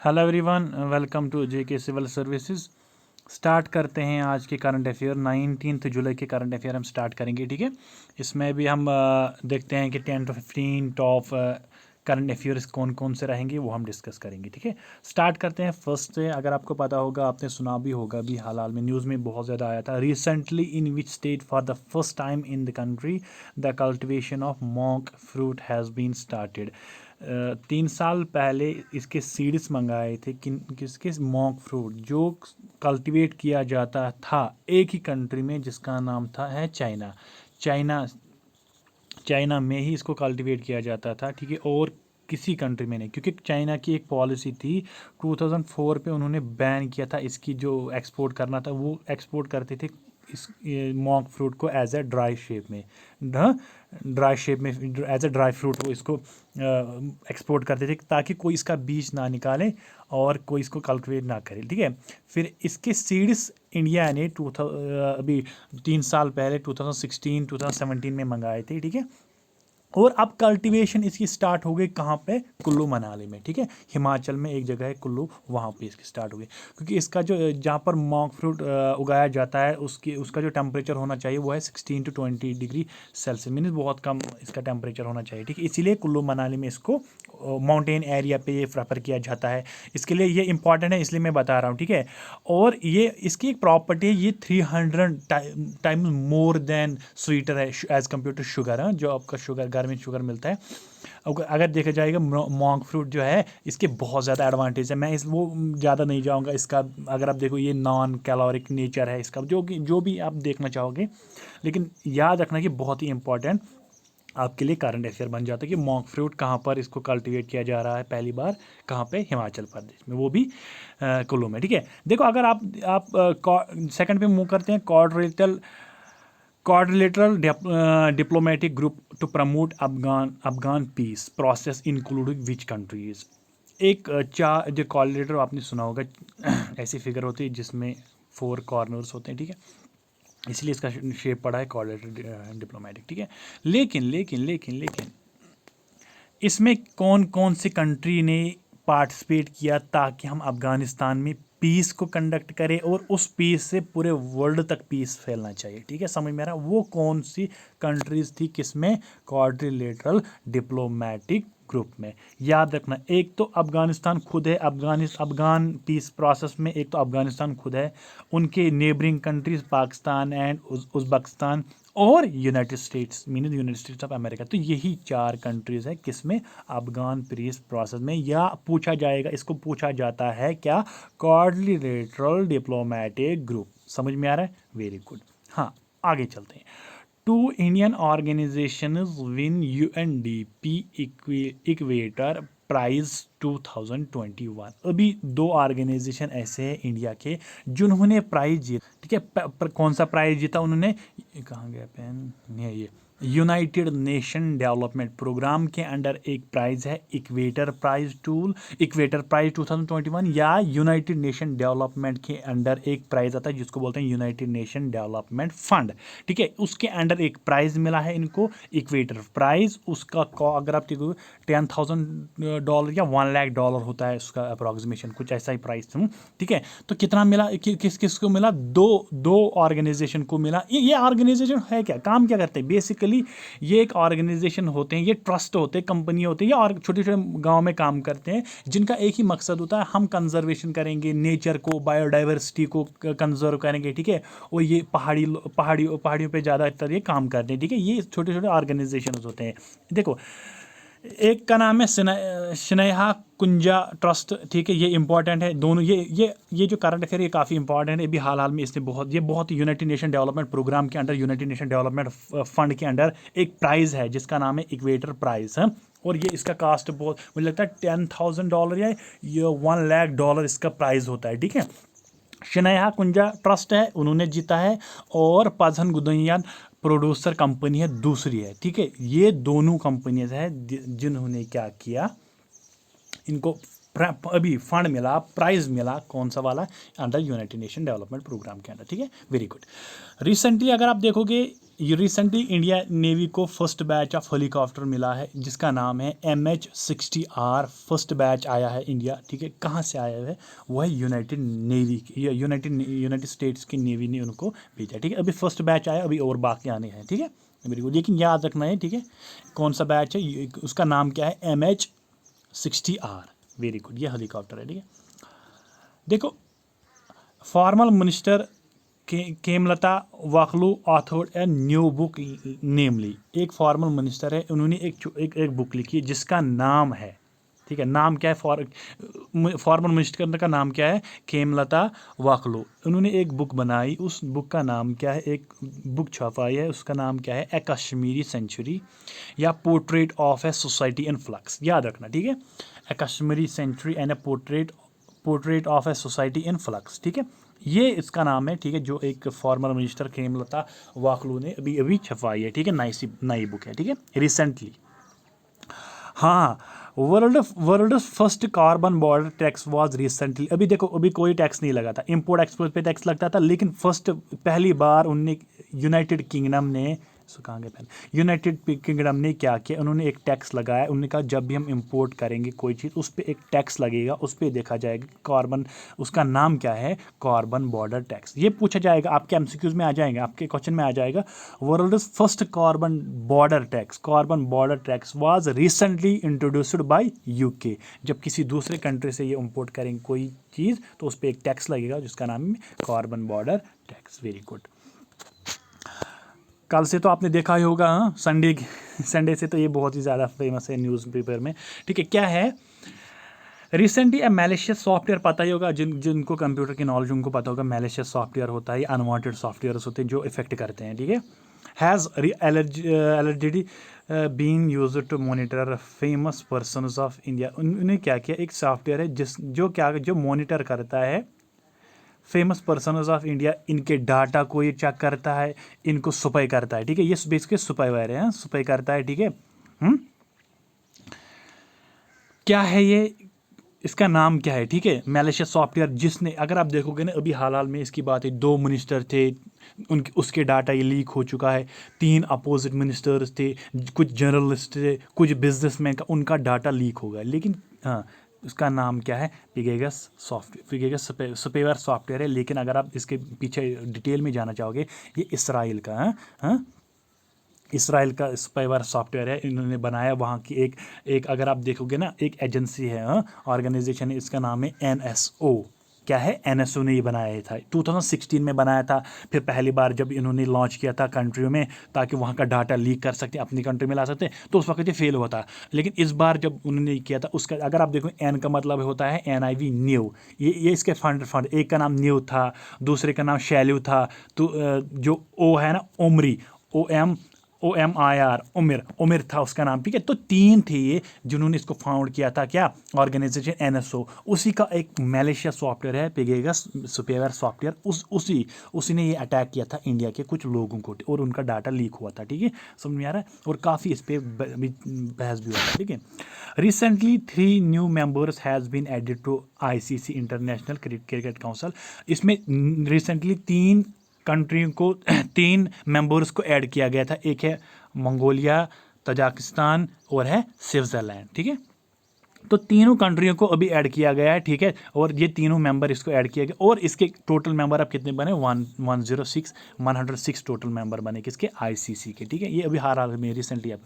Hello everyone, welcome to JK civil services. Start करते हैं आज के करंट अफेयर। 19 जुलाई के करंट अफेयर हम स्टार्ट करेंगे, ठीक है। इसमें भी हम देखते हैं कि 10 to 15 टॉप करंट अफेयर्स कौन कौन से रहेंगे, वो हम डिस्कस करेंगे, ठीक है। स्टार्ट करते हैं फर्स्ट से। अगर आपको पता होगा, आपने सुना भी होगा, भी हाल हाल में न्यूज़ में बहुत ज़्यादा आया था। Recently in which state for the first time in the country the cultivation of monk fruit has been started. 3 साल पहले इसके सीड्स मंगाए थे किसके, मॉन्क फ्रूट, जो कल्टीवेट किया जाता था एक ही कंट्री में जिसका नाम है चाइना। चाइना चाइना में ही इसको कल्टीवेट किया जाता था, ठीक है, और किसी कंट्री में नहीं, क्योंकि चाइना की एक पॉलिसी थी 2004 पे, उन्होंने बैन किया था इसकी जो एक्सपोर्ट करना था। वो एक्सपोर्ट करते थे इस मॉन्क फ्रूट को एज ए ड्राई शेप में, ड्राई शेप में एज ए ड्राई फ्रूट वो इसको एक्सपोर्ट करते थे, ताकि कोई इसका बीज ना निकाले और कोई इसको कल्टिवेट ना करे, ठीक है। फिर इसके सीड्स इंडिया ने अभी 3 साल पहले 2016 2017 में मंगाए थे, ठीक है। और अब कल्टीवेशन इसकी स्टार्ट हो गई कहाँ पे, कुल्लू मनाली में, ठीक है। हिमाचल में एक जगह है कुल्लू, वहाँ पे इसकी स्टार्ट हो गई, क्योंकि इसका जो जहाँ पर मॉन्क फ्रूट उगाया जाता है उसका जो टेम्परेचर होना चाहिए वो है 16 to 20 डिग्री सेल्सियस, मीन्स बहुत कम इसका टेम्परेचर होना चाहिए, ठीक है। इसीलिए कुल्लू मनाली में इसको माउंटेन एरिया पे ये प्रेफर किया जाता है। इसके लिए ये इंपॉर्टेंट है, इसलिए मैं बता रहा हूँ, ठीक है। और ये इसकी एक प्रॉपर्टी है, ये 300 टाइम्स मोर देन स्वीटर है एज कम्पेयर टू शुगर, जो आपका शुगर घर में शुगर मिलता है। अगर देखा जाएगा मॉन्क फ्रूट जो है, इसके बहुत ज़्यादा एडवांटेज है। मैं वो ज़्यादा नहीं जाऊँगा इसका। अगर आप देखो, ये नॉन कैलोरिक नेचर है इसका, जो भी आप देखना चाहोगे, लेकिन याद रखना कि बहुत ही इंपॉर्टेंट आपके लिए करंट अफेयर बन जाता है कि मॉन्क फ्रूट कहाँ पर इसको कल्टीवेट किया जा रहा है पहली बार, कहाँ पे, हिमाचल प्रदेश में, वो भी कुल्लू में, ठीक है। देखो, अगर आप सेकंड पे मूव करते हैं, quadrilateral diplomatic group to promote Afghan peace process including which countries. एक चार जो क्वाड्रिलेटरल आपने सुना होगा, ऐसी फिगर होती है जिसमें 4 कॉर्नर्स होते हैं, ठीक है, इसलिए इसका शेप पड़ा है क्वाड्रिलेटरल डिप्लोमेटिक, ठीक है। लेकिन लेकिन लेकिन लेकिन इसमें कौन कौन सी कंट्री ने पार्टिसिपेट किया, ताकि हम अफगानिस्तान में पीस को कंडक्ट करें और उस पीस से पूरे वर्ल्ड तक पीस फैलना चाहिए, ठीक है। समझ में आ रहा है, वो कौन सी कंट्रीज थी, किसमें, क्वाड्रिलेटरल डिप्लोमेटिक ग्रुप में। याद रखना, एक तो अफगानिस्तान खुद है, अफगान पीस प्रोसेस में एक तो अफगानिस्तान खुद है, उनके neighbouring countries Pakistan and Uzbekistan और United States, mean United States of America. तो यही 4 कंट्रीज है किसमें, अफगान पीस प्रोसेस में। या पूछा जाएगा, इसको पूछा जाता है क्या, क्वाड्रिलेटरल डिप्लोमेटिक ग्रुप। समझ में आ रहा है, वेरी गुड। हाँ, आगे चलते हैं। 2 Indian organisations win UNDP equator prize 2021। अभी 2 ऑर्गेनाइजेशन ऐसे हैं इंडिया के जिन्होंने प्राइज जीता, ठीक है। कौन सा प्राइज जीता उन्होंने, कहाँ गया पेन, नहीं, ये यूनाइटेड नेशन डेवलपमेंट प्रोग्राम के अंडर एक प्राइज है इक्वेटर प्राइज 2021, या यूनाइटेड नेशन डेवलपमेंट के अंडर एक प्राइज आता है जिसको बोलते हैं यूनाइटेड नेशन डेवलपमेंट फंड, ठीक है। उसके अंडर एक प्राइज मिला है इनको, इक्वेटर प्राइज। उसका अगर आप देखो $10,000 या $1,00,000 होता है उसका अप्रोक्सीमेशन, कुछ ऐसा ही प्राइस, ठीक है। तो कितना मिला, किस किस को मिला, दो ऑर्गेनाइजेशन को मिला। ये ऑर्गेनाइजेशन है क्या, काम क्या करते हैं बेसिकली, ये एक ऑर्गेनाइजेशन होते हैं, ये ट्रस्ट होते हैं, कंपनी होती है, और छोटे छोटे गांव में काम करते हैं, जिनका एक ही मकसद होता है, हम कंजर्वेशन करेंगे, नेचर को, बायोडाइवर्सिटी को कंजर्व करेंगे, ठीक है। और ये पहाड़ियों पे ज़्यादातर ये काम करते हैं, ठीक है। ये छोटे छोटे ऑर्गेनाइजेशन होते हैं। देखो, एक का नाम है स्नेहा कुंजा ट्रस्ट, ठीक है, ये इंपॉर्टेंट है दोनों। ये जो करंट अफेयर, ये काफ़ी इंपॉर्टेंट है। अभी हाल में इसने बहुत यूनाइटेड नेशन डेवलपमेंट प्रोग्राम के under, United Nation development fund के अंडर एक प्राइज़ है जिसका नाम है इक्वेटर प्राइज़, है। और ये इसका कास्ट बहुत, मुझे लगता है $10,000 या $1,00,000 इसका प्राइज़ होता है, ठीक है। शनाया कुंजा ट्रस्ट है, उन्होंने जीता है, और पजहन गुदनियान प्रोड्यूसर कंपनी है, दूसरी है, ठीक है। ये दोनों कंपनीज है जिन्होंने क्या किया, इनको अभी फंड मिला, प्राइज मिला, कौन सा वाला, under United Nation development programme के अंदर, ठीक है, वेरी गुड। रिसेंटली अगर आप देखोगे, रिसेंटली इंडिया नेवी को फर्स्ट बैच ऑफ हेलीकॉप्टर मिला है जिसका नाम है MH-60R, फर्स्ट बैच आया है इंडिया, ठीक है, कहाँ से आया है, वो है यूनाइटेड नेवी, यूनाइटेड स्टेट्स की नेवी ने उनको भेजा, ठीक है, अभी फर्स्ट बैच आया, अभी और बाकी आने हैं, ठीक है, वेरी गुड, लेकिन याद रखना है, ठीक है, कौन सा बैच है, उसका नाम क्या है, MH-60R, वेरी गुड, ये हेलीकॉप्टर है, ठीक है। देखो, formal minister Khemlata Wakhlu authored a new book, namely, एक फॉर्मल मिनिस्टर है, उन्होंने एक बुक लिखी है जिसका नाम है, ठीक है, नाम क्या है, फॉर्मल मिनिस्टर का नाम क्या है, केमलता वाकलू, उन्होंने एक बुक बनाई, उस बुक का नाम क्या है, एक बुक छपाई है, उसका नाम क्या है, ए कश्मीरी सेंचुरी या portrait of a society in flux, याद रखना, ठीक है, a Kashmiri century and a portrait of a society in flux, ठीक है, ये इसका नाम है, ठीक है, जो एक फॉर्मर मिनिस्टर केमलता वाकलू ने अभी अभी छपाई है, ठीक है, नई बुक है, ठीक है, रिसेंटली। हाँ, world first carbon border tax was recently, अभी देखो, अभी कोई टैक्स नहीं लगा था, इंपोर्ट एक्सपोर्ट पे टैक्स लगता था, लेकिन पहली बार उनने यूनाइटेड किंगडम ने यूनाइटेड किंगडम ने क्या किया, उन्होंने एक टैक्स लगाया, उन्होंने कहा जब भी हम इंपोर्ट करेंगे कोई चीज़ उस पर एक टैक्स लगेगा, उस पर देखा जाएगा कार्बन, उसका नाम क्या है, कार्बन बॉर्डर टैक्स, ये पूछा जाएगा आपके MCQs में आ जाएगा, आपके क्वेश्चन में आ जाएगा, world first carbon border tax was recently introduced by UK, जब किसी दूसरे कंट्री से ये इंपोर्ट करेंगे कोई चीज़ तो उस पर एक टैक्स लगेगा जिसका नाम है carbon border tax, very good. कल से तो आपने देखा ही होगा, हाँ, संडे से तो ये बहुत ही ज़्यादा फेमस है न्यूज़पेपर में, ठीक है, क्या है, रिसेंटली ए मैलिशियस सॉफ्टवेयर, पता ही होगा, जिनको कंप्यूटर की नॉलेज उनको पता होगा, मैलिशियस सॉफ्टवेयर होता है, अनवांटेड सॉफ्टवेयर होते हैं जो इफेक्ट करते हैं, ठीक है, has allergy been used to monitor famous persons of India, उन्होंने क्या किया, एक सॉफ्टवेयर है जो मॉनिटर करता है फेमस पर्सनस ऑफ इंडिया, इनके डाटा को ये चेक करता है, इनको सुपाई करता है, ठीक है, ये बेसिकली सुपाईवायर है, सुपाई करता है, ठीक है, क्या है ये, इसका नाम क्या है, ठीक है, मैलिशियस सॉफ्टवेयर, जिसने, अगर आप देखोगे ना, अभी हाल में इसकी बात है, 2 मिनिस्टर थे, उनके उसके डाटा ये लीक हो चुका है, 3 अपोजिट मिनिस्टर्स थे, कुछ जर्नलिस्ट थे, कुछ बिजनेसमैन का उनका डाटा लीक हो गया, लेकिन हाँ, उसका नाम क्या है, पिगेगस सुपेवर सॉफ्टवेयर है, लेकिन अगर आप इसके पीछे डिटेल में जाना चाहोगे, ये इसराइल का है, हाँ, इसराइल का स्पाईवेयर सॉफ्टवेयर है, इन्होंने बनाया, वहाँ की एक अगर आप देखोगे ना, एक एजेंसी है, ऑर्गेनाइजेशन है, इसका नाम है NSO, क्या है, NSO ने ये बनाया था, 2016 में बनाया था, फिर पहली बार जब इन्होंने लॉन्च किया था कंट्रियों में ताकि वहाँ का डाटा लीक कर सकते, अपनी कंट्री में ला सकते, तो उस वक्त ये फेल हुआ था, लेकिन इस बार जब उन्होंने किया था, उसका अगर आप देखो, N का मतलब होता है NIV, न्यू, ये इसके फंड, एक का नाम न्यू था, दूसरे का नाम शैल्यू था, तो जो O है ना, OMRI, OMIR, उमिर था उसका नाम, ठीक है, तो 3 थे ये जिन्होंने इसको फाउंड किया था, क्या, ऑर्गेनाइजेशन NSO, उसी का एक मैलिशियस सॉफ्टवेयर है पेगासस सुपेवेयर सॉफ्टवेयर, उसी ने ये अटैक किया था इंडिया के कुछ लोगों को और उनका डाटा लीक हुआ था, ठीक है, समझ में आ रहा है, और काफ़ी इस पर बहस भी हुआ था, ठीक है। Recently 3 new members has been added to ICC International Cricket Council, इसमें रिसेंटली 3 कंट्री को 3 मेंबर्स को ऐड किया गया था, एक है मंगोलिया, तजाकिस्तान और है स्विट्ज़रलैंड, ठीक है, तो तीनों कंट्रियों को अभी ऐड किया गया है, ठीक है, और ये तीनों मेंबर इसको ऐड किया गया, और इसके टोटल मेंबर अब कितने बने, 106 टोटल मेंबर बने किसके, ICC के, ठीक है, ये अभी हाल में रिसेंटली अब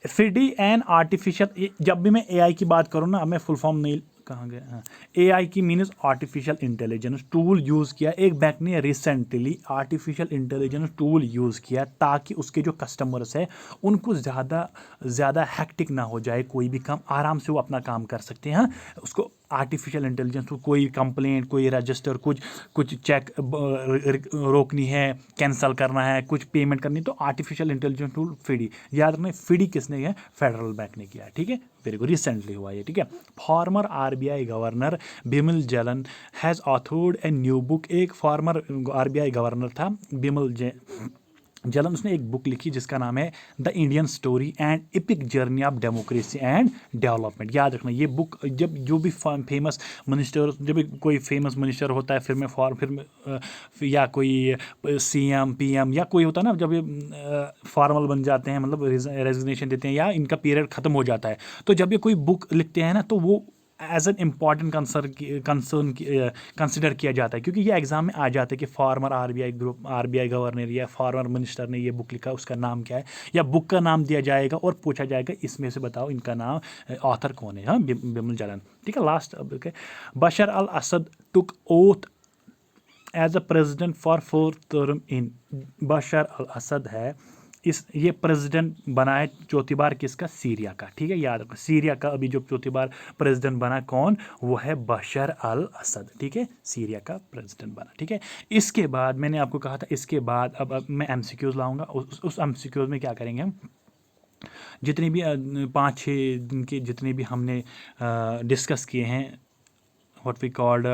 फिडी एंड आर्टिफिशियल, जब भी मैं AI की बात करूँ ना, अब मैं फुल फॉर्म नहीं, कहाँ गया, हाँ, AI की means artificial intelligence tool use किया, एक बैंक ने recently artificial intelligence tool use किया ताकि उसके जो कस्टमर्स है उनको ज़्यादा हैक्टिक ना हो जाए, कोई भी काम आराम से वो अपना काम कर सकते हैं, उसको आर्टिफिशियल इंटेलिजेंस को कोई कंप्लेंट, कोई रजिस्टर, कुछ चेक रोकनी है, कैंसिल करना है, कुछ पेमेंट करनी, तो आर्टिफिशियल इंटेलिजेंस टूल फिडी, याद रखना, फिडी किसने किया, फेडरल बैंक ने किया, ठीक है, वेरी गुड, रिसेंटली हुआ ये, ठीक है। फॉर्मर RBI गवर्नर बिमल जलन has authored a new book, एक फॉर्मर RBI गवर्नर था जलन उसने एक बुक लिखी जिसका नाम है the Indian story and epic journey of democracy and development. याद रखना ये बुक, जब जो भी फेमस मिनिस्टर, जब भी कोई फेमस मिनिस्टर होता है, या कोई सीएम पीएम या कोई होता है ना, जब ये फॉर्मल बन जाते हैं, मतलब रेजिग्नेशन देते हैं या इनका पीरियड ख़त्म हो जाता है, तो जब ये कोई बुक लिखते हैं ना, तो वो एज एन इम्पॉर्टेंट कंसिडर किया जाता है, क्योंकि ये एग्जाम में आ जाता है कि फॉर्मर आरबीआई गवर्नर या फॉर्मर मिनिस्टर ने ये बुक लिखा, उसका नाम क्या है, या बुक का नाम दिया जाएगा और पूछा जाएगा इसमें से बताओ इनका नाम, ऑथर कौन है। हाँ, बिमल जालान। ठीक है, लास्ट अब Bashar al Assad took oath as a president for 4th term in. Bashar al Assad है, ये प्रेसिडेंट बना है चौथी बार किसका? सीरिया का। ठीक है, याद रखो सीरिया का अभी जो चौथी बार प्रेसिडेंट बना कौन? वो है बशर अल असद। ठीक है, सीरिया का प्रेसिडेंट बना। ठीक है, इसके बाद मैंने आपको कहा था, इसके बाद अब मैं एमसीक्यूज लाऊंगा। उस एमसीक्यूज में क्या करेंगे हम, जितने भी 5-6 दिन के जितने भी हमने डिस्कस किए हैं, what we called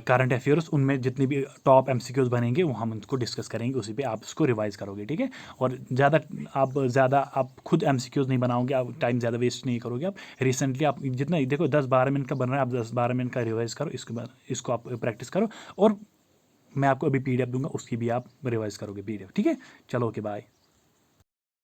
current affairs, उनमें जितने भी टॉप एमसीक्यूज बनेंगे वो हम उनको डिस्कस करेंगे, उसी पे आप उसको रिवाइज करोगे। ठीक है, और आप खुद एमसीक्यूज नहीं बनाओगे, आप टाइम ज़्यादा वेस्ट नहीं करोगे। आप रिसेंटली आप जितना देखो 10-12 मिनट का बन रहा है, आप 10-12 मिनट का रिवाइज करो, इसको आप प्रैक्टिस करो, और मैं आपको अभी पीडीएफ दूंगा, उसकी भी आप रिवाइज करोगे पीडीएफ। ठीक है, चलो, ओके, बाय।